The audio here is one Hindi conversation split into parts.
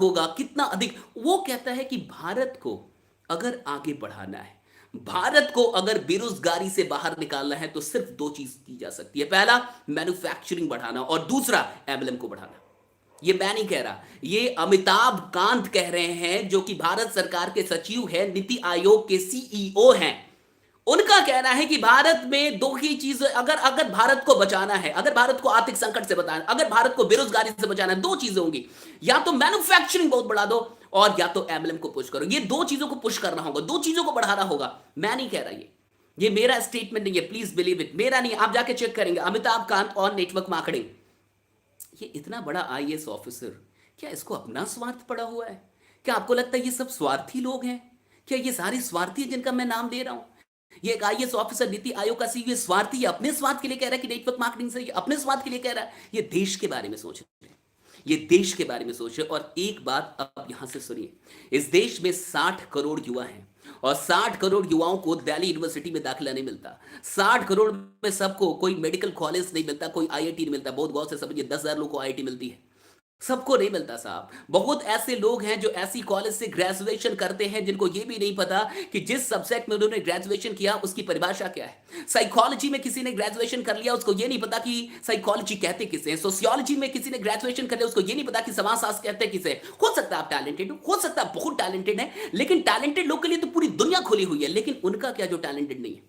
होगा, कितना अधिक। वो कहता है कि भारत को अगर आगे बढ़ाना है, भारत को अगर बेरोजगारी से बाहर निकालना है, तो सिर्फ दो चीज की जा सकती है। पहला, मैन्युफैक्चरिंग बढ़ाना, और दूसरा, एमएलएम को बढ़ाना। ये मैं नहीं कह रहा, ये अमिताभ कांत कह रहे हैं, जो कि भारत सरकार के सचिव है, नीति आयोग के सीईओ हैं। उनका कहना है कि भारत में दो ही चीज, अगर अगर भारत को बचाना है, अगर भारत को आर्थिक संकट से बचाना, अगर भारत को बेरोजगारी से बचाना है, दो चीजें होंगी, या तो मैन्युफैक्चरिंग बहुत बढ़ा दो, और या तो एमएलएम को पुश करो। ये दो चीजों को पुश करना होगा, दो चीजों को बढ़ाना होगा। मैं नहीं कह रहा, ये मेरा स्टेटमेंट नहीं है, प्लीज बिलीव इट, मेरा नहीं, आप जाके चेक करेंगे, अमिताभ कांत और नेटवर्क मार्केटिंग। ये इतना बड़ा आईएएस ऑफिसर, क्या इसको अपना स्वार्थ पड़ा हुआ है? क्या आपको लगता है ये सब स्वार्थी लोग हैं? क्या ये सारे स्वार्थी हैं जिनका मैं नाम दे रहा हूं? ये एक आईएएस ऑफिसर, नीति आयोग का सीईओ स्वार्थी है? अपने स्वार्थ के लिए कह रहा है कि नेटवर्क मार्केटिंग से, अपने स्वार्थ के लिए कह रहा है? ये देश के बारे में सोच रहे हैं, ये देश के बारे में सोच रहे हैं। और एक बात अब यहां से सुनिए, इस देश में 60 करोड़ युवा हैं, और 60 करोड़ युवाओं को दिल्ली यूनिवर्सिटी में दाखिला नहीं मिलता। 60 करोड़ में सबको कोई मेडिकल कॉलेज नहीं मिलता, कोई आईआईटी नहीं मिलता। बहुत गौर से समझिए, 10,000 लोगों को आईआईटी मिलती है, सबको नहीं मिलता साहब। बहुत ऐसे लोग हैं जो ऐसी कॉलेज से ग्रेजुएशन करते हैं, जिनको ये भी नहीं पता कि जिस सब्जेक्ट में उन्होंने ग्रेजुएशन किया उसकी परिभाषा क्या है। साइकोलॉजी में किसी ने ग्रेजुएशन कर लिया, उसको ये नहीं पता कि साइकोलॉजी कहते किसे हैं। सोशियोलॉजी में किसी ने ग्रेजुएशन कर लिया, उसको ये नहीं पता कि समाजशास्त्र कहते किसे। हो सकता है आप टैलेंटेड हो सकता है बहुत टैलेंटेड है, लेकिन टैलेंटेड लोग के लिए तो पूरी दुनिया खुली हुई है। लेकिन उनका क्या जो टैलेंटेड नहीं है?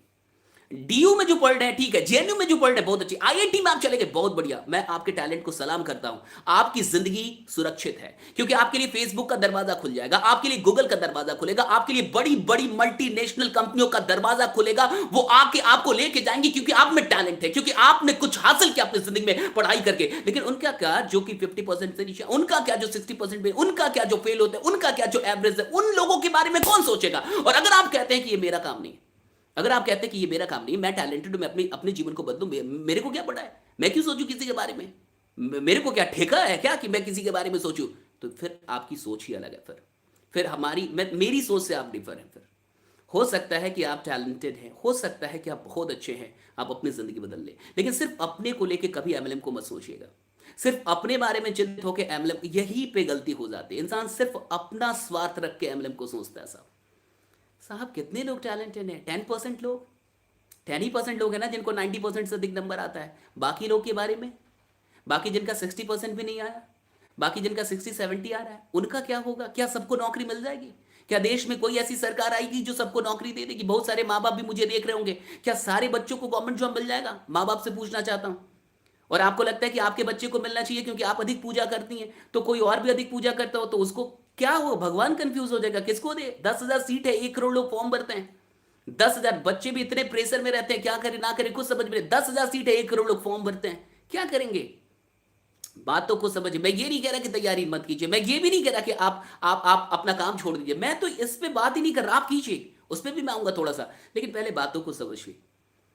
डीयू में जो पढ़ रहे हैं ठीक है, जेएनयू में जो पढ़ रहे हैं बहुत अच्छी, आईआईटी में आप चले गए बहुत बढ़िया, मैं आपके टैलेंट को सलाम करता हूं। आपकी जिंदगी सुरक्षित है, क्योंकि आपके लिए फेसबुक का दरवाजा खुल जाएगा, आपके लिए गूगल का दरवाजा खुलेगा, आपके लिए बड़ी बड़ी मल्टीनेशनल कंपनियों का दरवाजा खुलेगा। वो आके आपको लेके जाएंगे, क्योंकि आप में टैलेंट है, क्योंकि आपने कुछ हासिल किया अपनी जिंदगी में पढ़ाई करके। लेकिन उनका क्या जो कि 50% से नीचे, उनका क्या जो 60% में, उनका क्या जो फेल होते हैं, उनका क्या जो एवरेज है, उन लोगों के बारे में कौन सोचेगा? और अगर आप कहते हैं कि ये मेरा काम नहीं है, अगर आप कहते हैं कि ये मेरा काम नहीं, मैं टैलेंटेड हूं, मैं अपने अपने जीवन को बदलूं, मेरे को क्या पड़ा है, मैं क्यों सोचूं किसी के बारे में? मेरे को क्या ठेका है क्या कि मैं किसी के बारे में सोचूं? तो फिर आपकी सोच ही अलग है। फिर हमारी मेरी सोच से आप डिफर हैं। फिर हो सकता है कि आप टैलेंटेड हैं, हो सकता है कि आप बहुत अच्छे हैं, आप अपनी जिंदगी बदल लें, लेकिन सिर्फ अपने को लेके कभी एमएलएम को मत सोचिएगा। सिर्फ अपने बारे में चिंतित होकर एमएलएम, यही पे गलती हो जाती है। इंसान सिर्फ अपना स्वार्थ रख के एमएलएम को सोचता है। साहब कितने लोग टैलेंटेड हैं? 10% लोग, 10% लोग हैं ना जिनको 90% से अधिक नंबर आता है। बाकी लोग के बारे में, बाकी जिनका 60% भी नहीं आया, बाकी जिनका 60-70 आ रहा है, उनका क्या होगा? क्या सबको नौकरी मिल जाएगी? क्या देश में कोई ऐसी सरकार आएगी जो सबको नौकरी दे देगी? बहुत सारे माँ बाप भी मुझे देख रहे होंगे, क्या सारे बच्चों को गवर्नमेंट जॉब मिल जाएगा? माँ बाप से पूछना चाहता हूँ। और आपको लगता है कि आपके बच्चे को मिलना चाहिए क्योंकि आप अधिक पूजा करती हैं, तो कोई और भी अधिक पूजा करता हो तो उसको क्या हो? भगवान कंफ्यूज हो जाएगा, किसको दे? 10,000 सीट है, 1 करोड़ लोग फॉर्म भरते हैं, 10,000 बच्चे भी इतने प्रेशर में रहते हैं, क्या करें ना करें कुछ समझ में। 10,000 सीट है, 1 करोड़ लोग फॉर्म भरते हैं, क्या करेंगे? बातों को समझिए। मैं ये नहीं कह रहा कि तैयारी मत कीजिए, मैं ये भी नहीं कह रहा कि आप अपना काम छोड़ दीजिए, मैं तो इस पे बात ही नहीं कर रहा, आप कीजिए, उस पर भी मैं आऊंगा थोड़ा सा, लेकिन पहले बातों को समझिए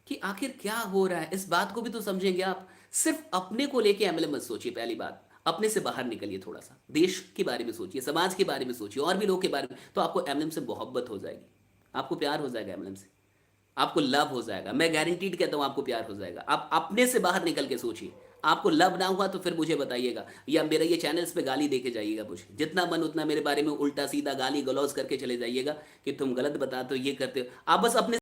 कि आखिर क्या हो रहा है। इस बात को भी तो समझेंगे आप। सिर्फ अपने को लेके एमएलए मत सोचिए, पहली बात अपने से बाहर निकलिए, थोड़ा सा देश के बारे में सोचिए, समाज के बारे में सोचिए, और भी लोग के बारे में, तो आपको एमएलएम से मोहब्बत हो जाएगी, आपको प्यार हो जाएगा एमएलएम से, आपको लव हो जाएगा। मैं गारंटीड कहता हूं आपको प्यार हो जाएगा। आप अपने से बाहर निकल के सोचिए। आपको लव ना हुआ तो फिर मुझे बताइएगा, या मेरे ये चैनल्स पे गाली देके जाइएगा, मुझे जितना मन उतना मेरे बारे में उल्टा सीधा गाली गलौज करके चले जाइएगा कि तुम गलत बताते हो, ये करते हो। आप बस अपने